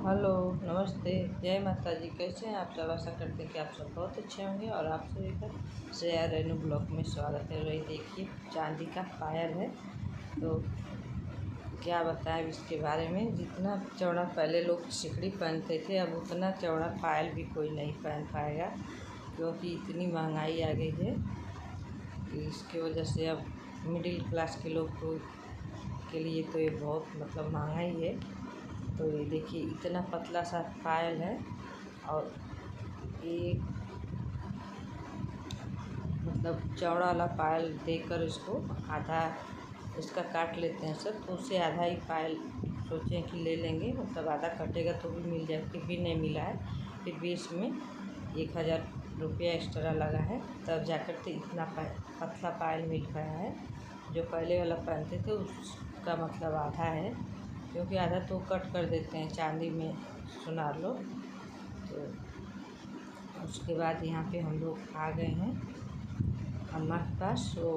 Hello, नमस्ते, जय माता जी। कैसे हैं आप सब? आशा करते हैं कि आप सब बहुत अच्छे होंगे। और आप सभी का श्रेया रेणु ब्लॉग में स्वागत है। वही देखिए, चांदी का पायल है। तो क्या बताएं इसके बारे में। जितना चौड़ा पहले लोग सिकड़ी पहनते थे, अब उतना चौड़ा पायल भी कोई नहीं पहन पाएगा, क्योंकि इतनी महंगाई आ गई है कि इसकी वजह से अब मिडिल क्लास के लोग के लिए तो ये बहुत महंगा ही है। तो ये देखिए, इतना पतला सा पायल है और ये चौड़ा वाला पायल देकर इसको आधा इसका काट लेते हैं सब, तो उससे आधा ही पायल सोचें कि ले लेंगे। आधा कटेगा तो भी मिल जाए, फिर भी नहीं मिला है। फिर भी इसमें 1000 रुपया एक्स्ट्रा लगा है, तब जाकर के इतना पतला पायल मिल पाया है। जो पहले वाला पहनते थे उसका आधा है, क्योंकि आधा तो कट कर देते हैं चांदी में सुनार लो। तो उसके बाद यहाँ पे हम लोग आ गए हैं अम्मा के पास। वो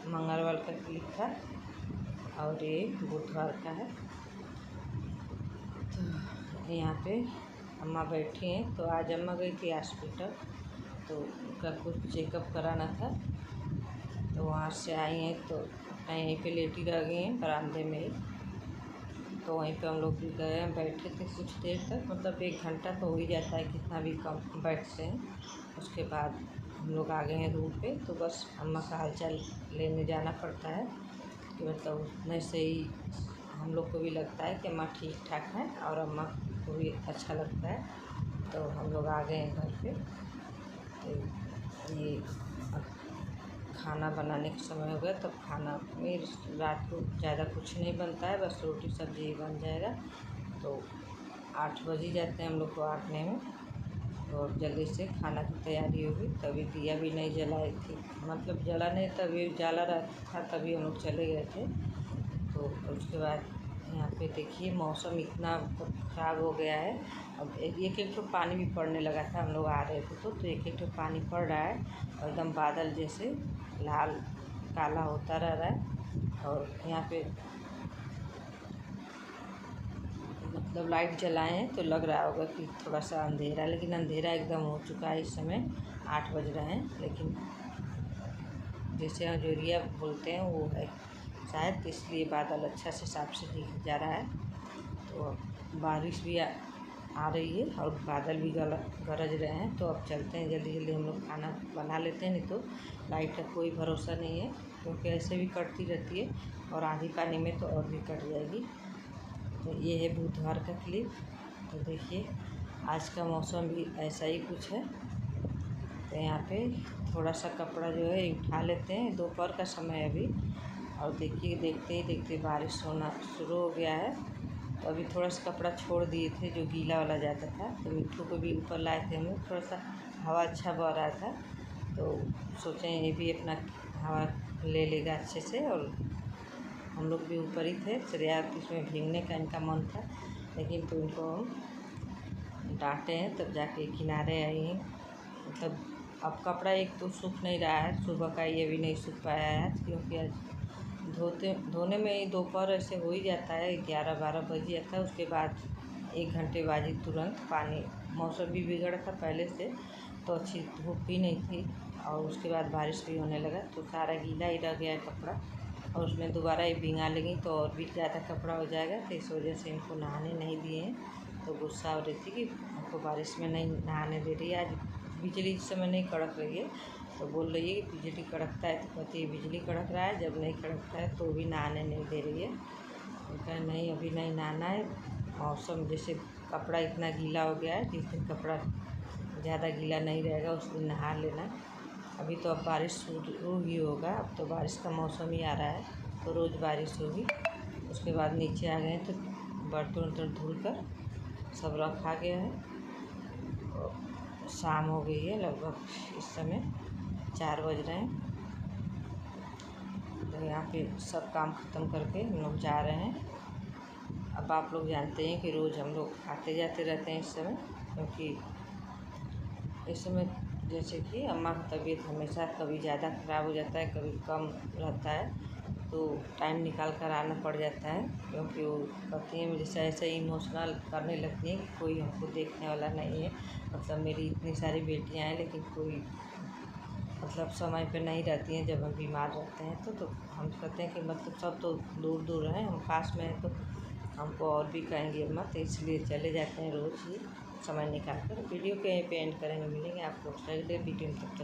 मंगलवार का क्लिप था और ये बुधवार का है। तो यहाँ पे अम्मा बैठी हैं। तो आज अम्मा गई थी हॉस्पिटल, तो उनका कुछ चेकअप कराना था। तो वहाँ से आई हैं तो यहीं पे लेटी रह गई हैं बरामदे में ही। तो वहीं पे हम लोग भी गए हैं, बैठे थे कुछ देर तक, 1 घंटा तो हो ही जाता है, कितना भी कम बैठते हैं। उसके बाद हम लोग आ गए हैं रूम पे। तो बस अम्मा का हालचाल लेने जाना पड़ता है कि उतने से ही हम लोग को भी लगता है कि अम्मा ठीक ठाक है और अम्मा को भी अच्छा लगता है। तो हम लोग आ गए हैं घर पे। तो ये खाना बनाने का समय हो गया। तो खाना में रात को ज़्यादा कुछ नहीं बनता है, बस रोटी सब्ज़ी ही बन जाएगा। तो 8 बज ही जाते हैं हम लोग को आटने में। तो जल्दी से खाना की तैयारी होगी। तभी दिया भी नहीं जलाई थी, जला नहीं, तभी जाला रहता था, तभी हम लोग चले गए थे। तो उसके बाद यहाँ पे देखिए, मौसम इतना ख़राब हो गया है। अब एक तो पानी भी पड़ने लगा था, हम लोग आ रहे थे तो एक तो पानी पड़ रहा है और एकदम बादल जैसे लाल काला होता रह रहा है। और यहाँ पे लाइट जलाए हैं तो लग रहा होगा कि थोड़ा सा अंधेरा, लेकिन अंधेरा एकदम हो चुका है। इस समय 8 बज रहे हैं, लेकिन जैसे अंजोरिया बोलते हैं वो है शायद, इसलिए बादल अच्छा से साफ से दिख जा रहा है। तो बारिश भी आ रही है और बादल भी गरज रहे हैं। तो अब चलते हैं जल्दी जल्दी, हम लोग खाना बना लेते हैं, नहीं तो लाइट का कोई भरोसा नहीं है, क्योंकि ऐसे भी कटती रहती है और आधी पानी में तो और भी कट जाएगी। तो ये है बुधवार का क्लिप। तो देखिए, आज का मौसम भी ऐसा ही कुछ है। तो यहाँ पे थोड़ा सा कपड़ा जो है उठा लेते हैं, दोपहर का समय अभी। और देखिए, देखते ही देखते बारिश होना शुरू हो गया है। तो अभी थोड़ा सा कपड़ा छोड़ दिए थे जो गीला वाला जाता था, तो मिट्टू को भी ऊपर लाए थे हम लोग। थोड़ा सा हवा अच्छा बह रहा था, तो सोचें ये भी अपना हवा ले लेगा अच्छे से। और हम लोग भी ऊपर ही थे। श्रेया इसमें भीगने का इनका मन था, लेकिन तो इनको हम डांटे हैं, तब जाके किनारे आई हैं। अब कपड़ा एक तो सूख नहीं रहा है, सुबह का ये भी नहीं सूख पाया है आज, क्योंकि आज धोने में ही दोपहर ऐसे हो ही जाता है, 11-12 बज जाता है। उसके बाद 1 घंटे बाद ही तुरंत पानी। मौसम भी बिगड़ा था पहले से, तो अच्छी धूप भी नहीं थी, और उसके बाद बारिश भी होने लगा, तो सारा गीला ही रह गया है कपड़ा। और उसमें दोबारा ये भिंगा लेंगी तो और भी ज़्यादा कपड़ा हो जाएगा। तो इस वजह से इनको नहाने नहीं दिए हैं। तो गुस्सा हो रही थी कि हमको बारिश में नहीं नहाने दे रही है। आज बिजली इस समय नहीं कड़क रही है, तो बोल रही है कि बिजली कड़कता है, तो कहती है बिजली कड़क रहा है, जब नहीं कड़कता है तो भी नहाने नहीं दे रही है। तो कहा नहीं, अभी नहीं नहाना है। मौसम जैसे कपड़ा इतना गीला हो गया है, जिस दिन कपड़ा ज़्यादा गीला नहीं रहेगा उस दिन नहा लेना। अभी तो अब बारिश शुरू ही होगा, अब तो बारिश का मौसम ही आ रहा है, तो रोज़ बारिश होगी। उसके बाद नीचे आ गए तो बर्तन वर्तन धुल कर सब रखा गया है। शाम हो गई है, लगभग इस समय 4 बज रहे हैं। तो यहाँ पे सब काम ख़त्म करके हम लोग जा रहे हैं। अब आप लोग जानते हैं कि रोज़ हम लोग आते जाते रहते हैं इस समय, क्योंकि इस समय जैसे कि अम्मा की तबीयत हमेशा कभी ज़्यादा ख़राब हो जाता है, कभी कम रहता है। तो टाइम निकाल कर आना पड़ जाता है, क्योंकि वो कहती हैं मेरे से ऐसे इमोशनल करने लगती हैं कि कोई हमको देखने वाला नहीं है। मतलब मेरी इतनी सारी बेटियां हैं लेकिन कोई मतलब समय पे नहीं रहती हैं जब हम बीमार रहते हैं तो हम कहते हैं कि मतलब सब तो दूर दूर हैं, हम पास में हैं तो हमको और भी कहेंगे अम्मा, तो इसलिए चले जाते हैं रोज़ ही समय निकाल कर। वीडियो के यहीं पे एंड करेंगे, मिलेंगे आपको अगले वीडियो में, तब तक